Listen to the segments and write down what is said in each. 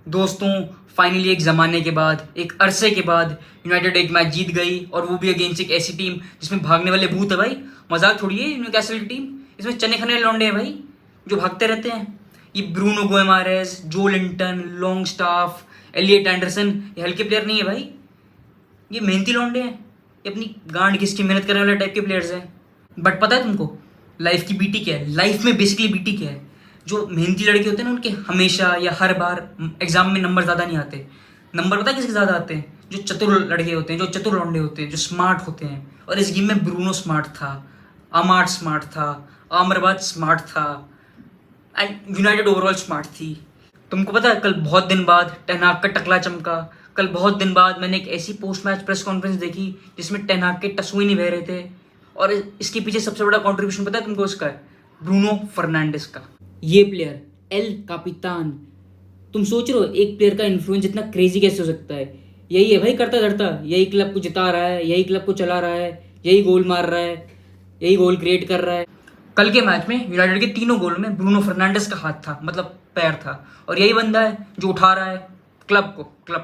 दोस्तों फाइनली एक ज़माने के बाद, एक अरसे के बाद यूनाइटेड एक मैच जीत गई, और वो भी अगेंस्ट एक ऐसी टीम जिसमें भागने वाले भूत है भाई। मजाक छोड़िए, न्यूकासल की टीम, इसमें चने खाने वाले लौंडे हैं भाई जो भागते रहते हैं। ये Bruno Guimaraes, Joelinton, Longstaff, Elliot Anderson, ये हल्के प्लेयर नहीं है भाई, ये मेहनती लौंडे हैं। ये अपनी गांड घिस की मेहनत करने वाले टाइप के प्लेयर्स हैं। बट पता है तुमको लाइफ की बीटी क्या है? लाइफ में बेसिकली बीटी क्या है? जो मेहनती लड़के होते हैं ना, उनके हमेशा या हर बार एग्जाम में नंबर ज़्यादा नहीं आते। नंबर पता है किसके ज़्यादा आते हैं? जो चतुर लड़के होते हैं, जो चतुर लौंडे होते हैं, जो स्मार्ट होते हैं। और इस गेम में ब्रूनो स्मार्ट था, अमार्ट स्मार्ट था, आमरबाद स्मार्ट था, एंड यूनाइटेड ओवरऑल स्मार्ट थी। तुमको पता है कल बहुत दिन बाद टेन हाग का टकला चमका। कल बहुत दिन बाद मैंने एक ऐसी पोस्ट मैच प्रेस कॉन्फ्रेंस देखी जिसमें टेन हाग के टसुए नहीं बह रहे थे। और इसके पीछे सबसे बड़ा कंट्रीब्यूशन पता है तुमको इसका है? ब्रूनो फर्नांडिस का। ये प्लेयर एल कापितान, तुम सोच रहे हो एक प्लेयर का इन्फ्लुएंस इतना क्रेजी कैसे हो सकता है? यही है भाई करता धरता, यही क्लब को जिता रहा है, यही क्लब को चला रहा है, यही गोल मार रहा है, यही गोल क्रिएट कर रहा है। कल के मैच में यूनाइटेड के तीनों गोल में ब्रूनो फर्नांडिस का हाथ था, मतलब पैर था। और यही बंदा है जो उठा रहा है क्लब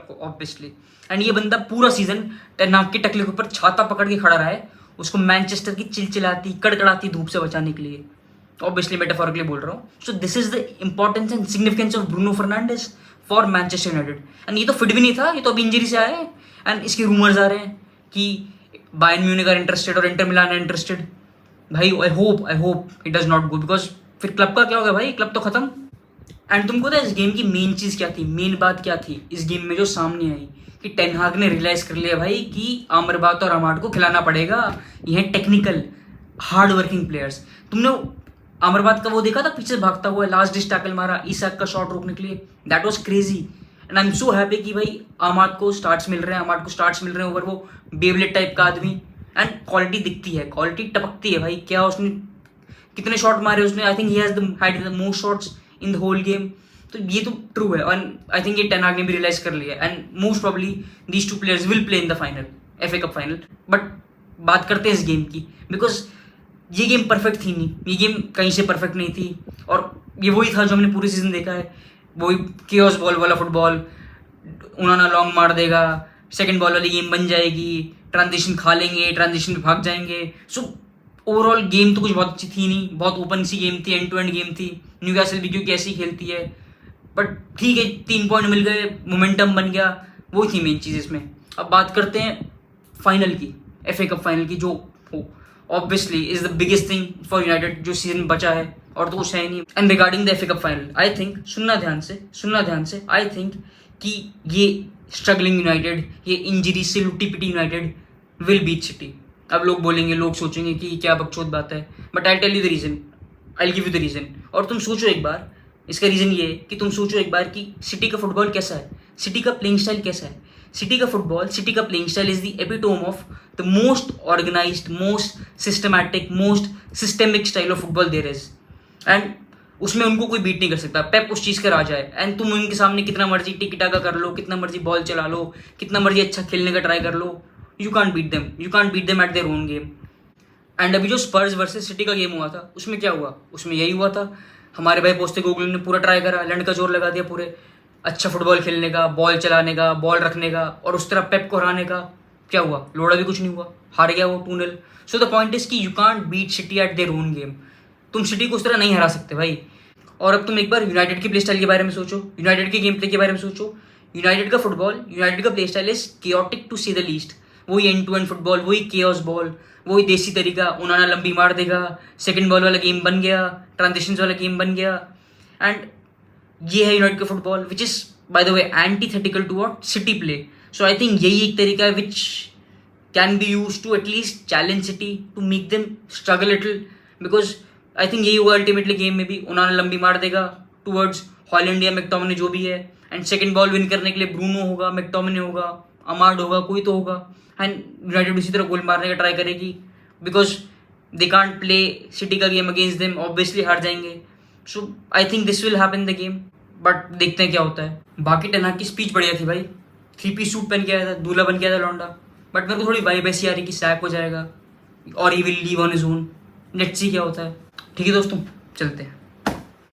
को ऑब्वियसली। एंड ये बंदा पूरा सीजन टेन हाग के टकले के ऊपर छाता पकड़ के खड़ा रहा है, उसको मैनचेस्टर की चिलचिलाती कड़कड़ाती धूप से बचाने के लिए। ऑब्वियसली मेटाफोरिकली बोल रहा हूँ। So this is the importance and significance of Bruno Fernandes for Manchester United. And ये तो फिट भी नहीं था, ये तो अभी इंजरी से आया है। एंड इसके रूमर्स आ रहे हैं कि बायर्न म्यूनिख आर इंटरेस्टेड और इंटर मिलान है इंटरेस्टेड। भाई I hope it does not go, because फिर क्लब का क्या होगा भाई? क्लब तो खत्म। एंड तुमको पता है इस गेम की मेन चीज़ क्या थी? मेन बात क्या थी इस गेम में जो सामने आई? कि टेन हाग ने रियलाइज कर लिया भाई कि आमरबात और अमाड को खिलाना पड़ेगा। ये टेक्निकल हार्ड वर्किंग प्लेयर्स। तुमने अमरबात का वो देखा था पीछे भागता हुआ, लास्ट डिश टैकल मारा ईसाक का शॉट रोकने के लिए? That was crazy. And I am so happy कि भाई अमाद को स्टार्ट्स मिल रहे हैं ओवर वो बेबलेट टाइप का आदमी। एंड क्वालिटी दिखती है, क्वालिटी टपकती है भाई। क्या उसने कितने शॉट मारे उसने? I think he has the most shots in the whole game. तो ये तो ट्रू है, एंड आई थिंक ये टेन हाग ने भी रियलाइज कर लिया। And most probably these two players will play in the final, FA cup final. But बात करते हैं इस गेम की, बिकॉज ये गेम परफेक्ट थी नहीं, ये गेम कहीं से परफेक्ट नहीं थी। और ये वही था जो हमने पूरी सीजन देखा है, वही केओस बॉल वाला फुटबॉल। उन्होंने लॉन्ग मार देगा, सेकंड बॉल वाली गेम बन जाएगी, ट्रांजिशन खा लेंगे, ट्रांजिशन पे भाग जाएंगे। सो ओवरऑल गेम तो कुछ बहुत अच्छी थी नहीं, बहुत ओपन सी गेम थी, एंड टू एंड गेम थी। न्यूकासल भी क्योंकि ऐसी खेलती है। बट ठीक है, 3 पॉइंट मिल गए, मोमेंटम बन गया, वो थी मेन चीज़ इसमें। अब बात करते हैं फाइनल की, FA कप फाइनल की, जो obviously is the biggest thing for United जो सीजन बचा है, और तो कुछ है नहीं। And regarding the FA cup final, I think, सुनना ध्यान से, आई थिंक कि ये स्ट्रगलिंग यूनाइटेड, ये इंजरी से लुटी पिटी यूनाइटेड विल बीट सिटी। अब लोग बोलेंगे, लोग सोचेंगे कि क्या बकचोद बात है, but I tell you the reason, I give you the reason. और तुम सोचो एक बार, इसका रीजन ये है कि तुम सोचो एक बार कि सिटी का फुटबॉल कैसा है, सिटी का प्लेइंग स्टाइल कैसा है। सिटी का फुटबॉल, सिटी का playing style is the epitome of the most organised, most systematic, most systemic style of football there is. And उसमें उनको कोई बीट नहीं कर सकता। पेप उस चीज़ का राजा है। एंड तुम उनके सामने कितना मर्जी टिकी टाका कर लो, कितना मर्जी बॉल चला लो, कितना मर्जी अच्छा खेलने का ट्राई कर लो, you can't beat them at their own game. And अभी जो स्पर्स वर्सेस सिटी का गेम हुआ था, उसमें क्या हुआ? उसमें यही हुआ था, हमारे भाई पोस्टेकोग्लू ने पूरा ट्राई करा, लंड का जोर लगा दिया पूरे अच्छा फुटबॉल खेलने का, बॉल चलाने का, बॉल रखने का, और उस तरह पेप को हराने का। क्या हुआ? लोड़ा भी कुछ नहीं हुआ, हार गया वो 2-0। सो द पॉइंट इज कि you can't beat City at their own game. तुम सिटी को उस तरह नहीं हरा सकते भाई। और अब तुम एक बार यूनाइटेड की प्ले स्टाइल के बारे में सोचो, यूनाइटेड के गेम प्ले के बारे में सोचो। यूनाइटेड का फुटबॉल, यूनाइटेड का play style is chaotic to see the least. वही एंड टू एंड फुटबॉल, वही केओस बॉल, वही देसी तरीका, उन्होंने लंबी मार देगा, सेकंड बॉल वाला गेम बन गया, ट्रांजिशन वाला गेम बन गया। एंड ये है यूनाइटेड का football, which is by the way antithetical to what City play. So I think यही एक तरीका है which can be use to at least challenge City, to make them struggle little, because I think यही होगा ultimately game में भी। उन्होंने लंबी मार देगा टूवर्ड्स हॉलैंड या मैकटोमिने जो भी है, एंड सेकंड बॉल विन करने के लिए ब्रूनो होगा, मैकटोमिने होगा, अमार्ड होगा, कोई तो होगा। एंड यूनाइटेड इसी तरह गोल मारने का ट्राई करेगी, because they can't play City का गेम अगेंस्ट देम, ऑब्वियसली हार जाएंगे। So I think this will happen the game, but देखते हैं क्या होता है। बाकी टेन हाग की स्पीच बढ़िया थी भाई, 3 पीस सूट पहन के आया था, दूल्हा बन के आया था लौंडा। बट मेरे को थोड़ी वाइब ऐसी आ रही कि सैक हो जाएगा और he will leave on his own. Let's see क्या होता है। ठीक है दोस्तों, चलते हैं।